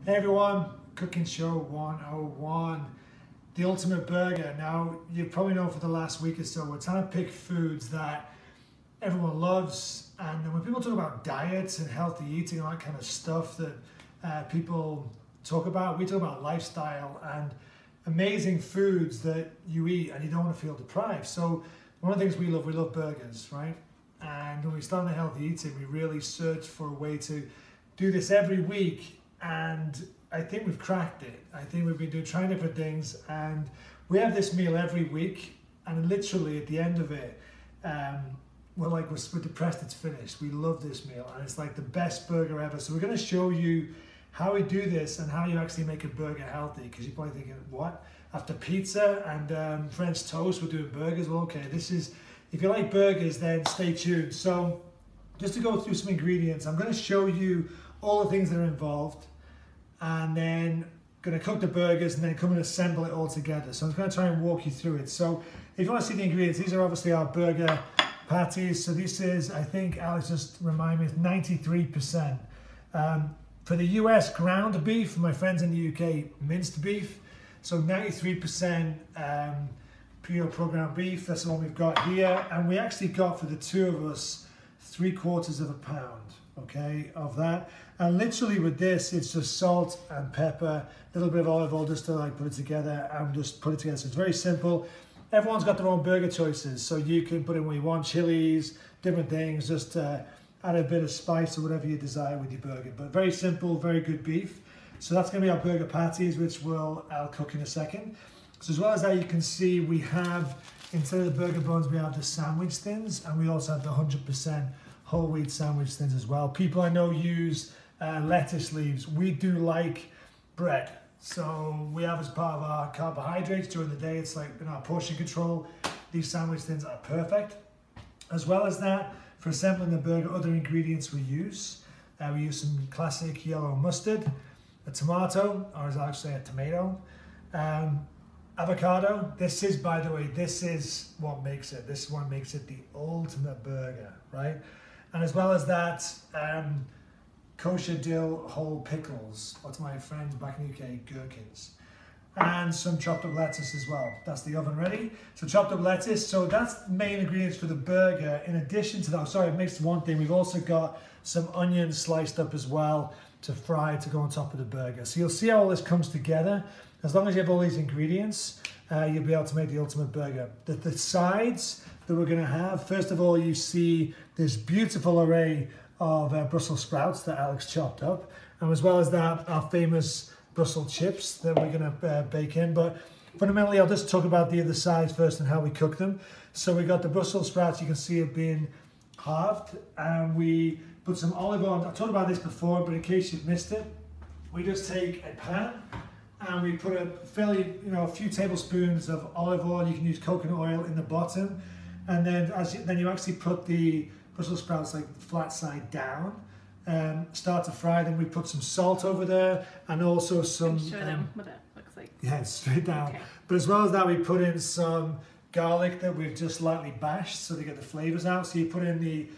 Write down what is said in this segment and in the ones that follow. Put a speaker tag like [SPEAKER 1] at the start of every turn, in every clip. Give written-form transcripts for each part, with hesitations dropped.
[SPEAKER 1] Hey everyone, Cooking Show 101, the ultimate burger. Now, you probably know for the last week or so, we're trying to pick foods that everyone loves. And when people talk about diets and healthy eating, all that kind of stuff that people talk about, we talk about lifestyle and amazing foods that you eat and you don't want to feel deprived. So one of the things we love burgers, right? And when we start on the healthy eating, we really search for a way to do this every week. And I think we've cracked it. I think we've been trying different things, and we have this meal every week, and literally at the end of it, we're depressed it's finished. We love this meal, and it's like the best burger ever. So we're going to show you how we do this and how you actually make a burger healthy, because you're probably thinking, what? After pizza and French toast, we're doing burgers? Well, okay, this is, if you like burgers, then stay tuned. So just to go through some ingredients, I'm going to show you all the things that are involved, and then going to cook the burgers and then come and assemble it all together. So I'm going to try and walk you through it. So if you want to see the ingredients, these are obviously our burger patties. So this is, I think Alex just reminded me, 93%. For the US, ground beef. For my friends in the UK, minced beef. So 93% pure ground beef. That's the one we've got here. And we actually got, for the two of us, 3/4 of a pound, okay, of that. And literally with this, it's just salt and pepper, a little bit of olive oil just to like put it together and just put it together. So it's very simple. Everyone's got their own burger choices, so you can put in what you want, chilies, different things, just add a bit of spice or whatever you desire with your burger. But very simple, very good beef. So that's gonna be our burger patties, which I'll cook in a second. So as well as that, you can see we have, instead of the burger buns, we have the sandwich thins, and we also have the 100% whole wheat sandwich thins as well. People I know use lettuce leaves. We do like bread. So we have, as part of our carbohydrates during the day, it's like in our portion control, these sandwich thins are perfect. As well as that, for assembling the burger, other ingredients we use some classic yellow mustard, a tomato, or as I say, a tomato, avocado. This is, by the way, this is what makes it. This one makes it the ultimate burger, right? And as well as that, kosher dill whole pickles, or to my friends back in the UK, gherkins. And some chopped up lettuce as well. That's the oven ready. So chopped up lettuce, so that's the main ingredients for the burger. In addition to that, sorry, I mixed one thing. We've also got some onions sliced up as well to fry to go on top of the burger. So you'll see how all this comes together. As long as you have all these ingredients, you'll be able to make the ultimate burger. The sides that we're gonna have, first of all, you see this beautiful array of Brussels sprouts that Alex chopped up. And as well as that, our famous Brussels chips that we're gonna bake in. But fundamentally, I'll just talk about the other sides first and how we cook them. So we got the Brussels sprouts, you can see it being halved, and we put some olive oil. I talked about this before, but in case you've missed it, we just take a pan and we put a few tablespoons of olive oil. You can use coconut oil in the bottom, and then then you actually put the Brussels sprouts like flat side down, start to fry. Then we put some salt over there, and also some.
[SPEAKER 2] Show them what it looks like.
[SPEAKER 1] Yeah, straight down.
[SPEAKER 2] Okay.
[SPEAKER 1] But as well as that, we put in some garlic that we've just lightly bashed, so they get the flavors out. So you put in the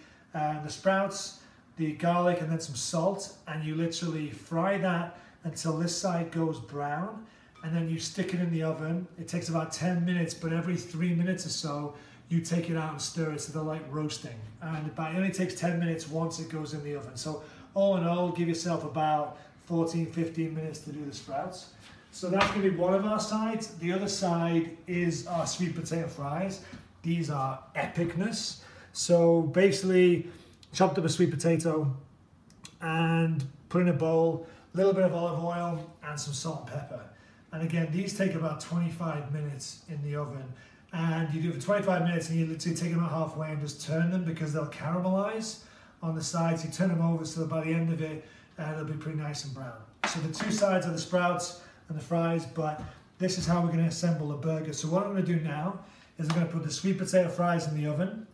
[SPEAKER 1] sprouts, the garlic, and then some salt, and you literally fry that until this side goes brown, and then you stick it in the oven. It takes about 10 minutes, but every 3 minutes or so, you take it out and stir it, so they're like roasting. And it only takes 10 minutes once it goes in the oven. So all in all, give yourself about 14, 15 minutes to do the sprouts. So that's gonna be one of our sides. The other side is our sweet potato fries. These are epicness. So basically, chopped up a sweet potato and put in a bowl, a little bit of olive oil and some salt and pepper. And again, these take about 25 minutes in the oven. And you do it for 25 minutes, and you literally take them out halfway and just turn them, because they'll caramelize on the sides. You turn them over so that by the end of it, they'll be pretty nice and brown. So the two sides are the sprouts and the fries, but this is how we're gonna assemble a burger. So what I'm gonna do now is I'm gonna put the sweet potato fries in the oven,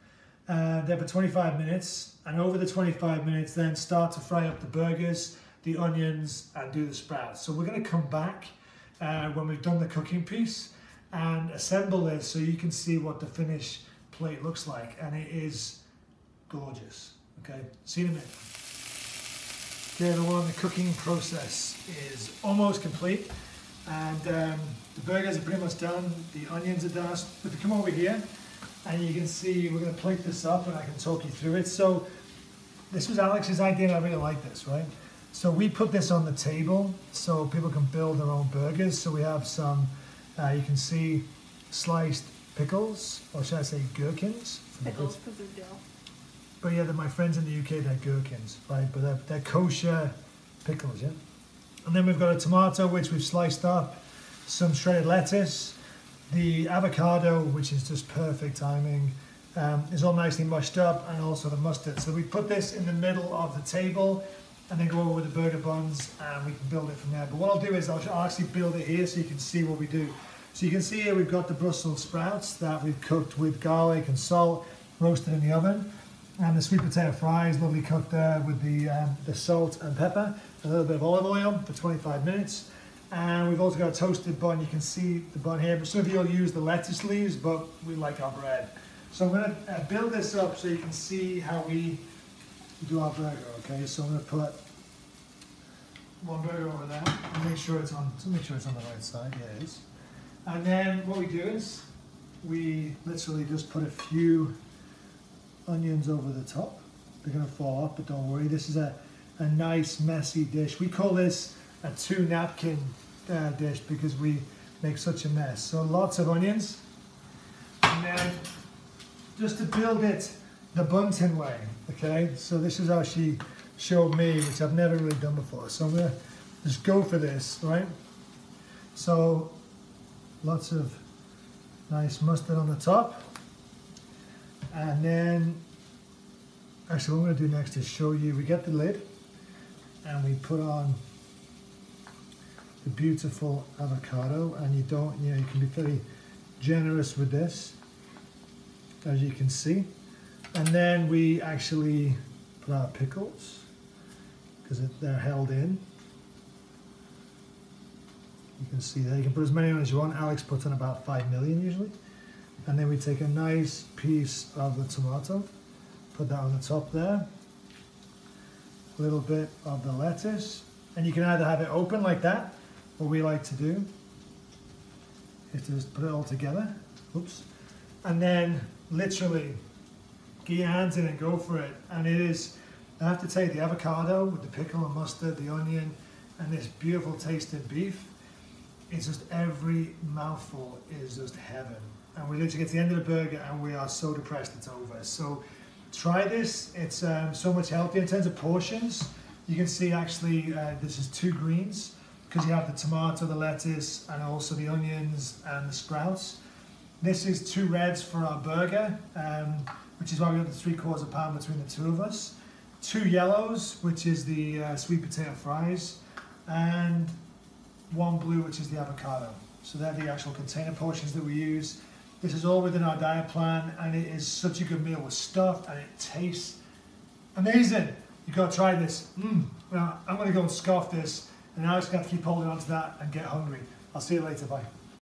[SPEAKER 1] there for 25 minutes, and over the 25 minutes, then start to fry up the burgers, the onions, and do the sprouts. So we're gonna come back when we've done the cooking piece and assemble this so you can see what the finished plate looks like, and it is gorgeous. Okay, see you in a minute. Okay, everyone, the cooking process is almost complete, and the burgers are pretty much done. The onions are done. But if you come over here, and you can see we're going to plate this up, and I can talk you through it. So this was Alex's idea, and I really like this, right? So we put this on the table so people can build their own burgers. So we have some, you can see, sliced pickles, or should I say gherkins?
[SPEAKER 2] Pickles because they're dill.
[SPEAKER 1] But yeah, they're my friends in the UK, they're gherkins, right? But they're kosher pickles, yeah? And then we've got a tomato, which we've sliced up, some shredded lettuce, the avocado, which is just perfect timing, is all nicely mushed up, and also the mustard. So we put this in the middle of the table, and then go over with the burger buns, and we can build it from there. But what I'll do is I'll actually build it here so you can see what we do. So you can see here we've got the Brussels sprouts that we've cooked with garlic and salt, roasted in the oven. And the sweet potato fries, lovely cooked there with the salt and pepper, a little bit of olive oil for 25 minutes. And we've also got a toasted bun. You can see the bun here. But some of you will use the lettuce leaves, but we like our bread. So I'm going to build this up so you can see how we do our burger. Okay, so I'm going to put one burger over there and make sure it's on the right side. Yeah, it is. And then what we do is we literally just put a few onions over the top. They're going to fall off, but don't worry. This is a nice messy dish. We call this a 2-napkin dish because we make such a mess. So lots of onions. And then just to build it the Bunton way, okay? So this is how she showed me, which I've never really done before. So I'm going to just go for this, right? So lots of nice mustard on the top. And then, actually what I'm going to do next is show you, we get the lid and we put on the beautiful avocado, and you can be very generous with this, as you can see. And then we actually put our pickles, because they're held in. You can see there, you can put as many on as you want. Alex puts on about 5 million usually. And then we take a nice piece of the tomato, put that on the top there, a little bit of the lettuce, and you can either have it open like that, what we like to do is to just put it all together, oops, and then literally get your hands in and go for it. And it is, I have to tell you, the avocado with the pickle and mustard, the onion, and this beautiful tasting beef, it's just every mouthful is just heaven. And we literally get to the end of the burger and we are so depressed it's over. So try this. It's so much healthier in terms of portions. You can see actually this is 2 greens because you have the tomato, the lettuce, and also the onions and the sprouts. This is 2 reds for our burger, which is why we got the 3/4 pound between the 2 of us. 2 yellows, which is the sweet potato fries, and 1 blue, which is the avocado. So they're the actual container portions that we use. This is all within our diet plan, and it is such a good meal with stuff, and it tastes amazing. You've got to try this. Now, I'm going to go and scoff this, and now I'm just going to keep holding on to that and get hungry. I'll see you later. Bye.